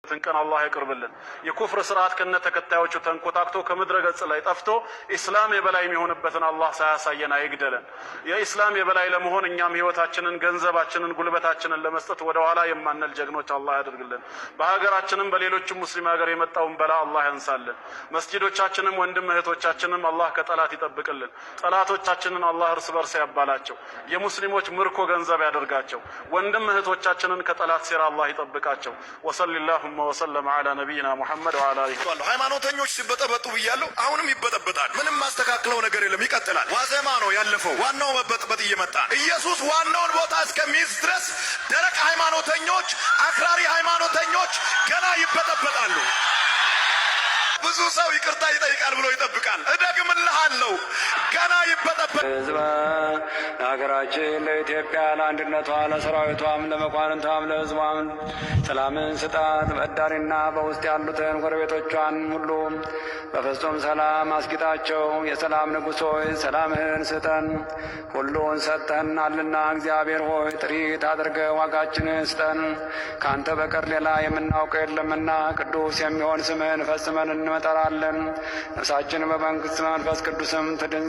ቀን አላህ ያቅርብልን። የኩፍር ስርዓት ከነ ተከታዮቹ ተንኮታክቶ ከምድረ ገጽ ላይ ጠፍቶ ኢስላም የበላይ የሚሆንበትን አላህ ሳያሳየን አይግደለን። የኢስላም የበላይ ለመሆን እኛም ህይወታችንን፣ ገንዘባችንን፣ ጉልበታችንን ለመስጠት ወደ ኋላ የማንል ጀግኖች አላህ ያድርግልን። በሀገራችንም በሌሎችም ሙስሊም ሀገር የመጣውን በላ አላህ ያንሳልን። መስጂዶቻችንም ወንድም እህቶቻችንም አላህ ከጠላት ይጠብቅልን። ጠላቶቻችንን አላህ እርስ በርስ ያባላቸው። የሙስሊሞች ምርኮ ገንዘብ ያደርጋቸው። ወንድም እህቶቻችንን ከጠላት ሴራ አላህ ይጠብቃቸው። ወሰለላሁ ወሰለም ዐላ ነቢይና ሙሐመድ ወዐላ አሊሂ። ሃይማኖተኞች ሲበጠበጡ ብያለሁ፣ አሁንም ይበጠበጣል። ምንም ማስተካክለው ነገር የለም፣ ይቀጥላል። ዋዜማ ነው ያለፈው፣ ዋናው መበጥበጥ እየመጣ ኢየሱስ ዋናውን ቦታ እስከሚይዝ ድረስ ደረቅ ሃይማኖተኞች፣ አክራሪ ሃይማኖተኞች ገና ይበጠበጣሉ። ብዙ ሰው ይቅርታ ይጠይቃል ብሎ ይጠብቃል። እደግምልሃለሁ ገና ይበጠበጥ። ህዝበ ለሀገራችን ለኢትዮጵያ ለአንድነቷ ለሰራዊቷም ለመኳንንቷም ለህዝቧም ሰላምን ስጣት። በዳሪና በውስጥ ያሉትን ጎረቤቶቿን ሁሉ በፍጹም ሰላም አስጊጣቸው። የሰላም ንጉሥ ሆይ ሰላምህን ስጠን። ሁሉን ሰጥተናልና እግዚአብሔር ሆይ ጥሪት አድርገ ዋጋችንን ስጠን። ከአንተ በቀር ሌላ የምናውቀው የለምና ቅዱስ የሚሆን ስምህን ፈጽመን እንመጠራለን። ነፍሳችን በመንግሥት መንፈስ ቅዱስም ትድን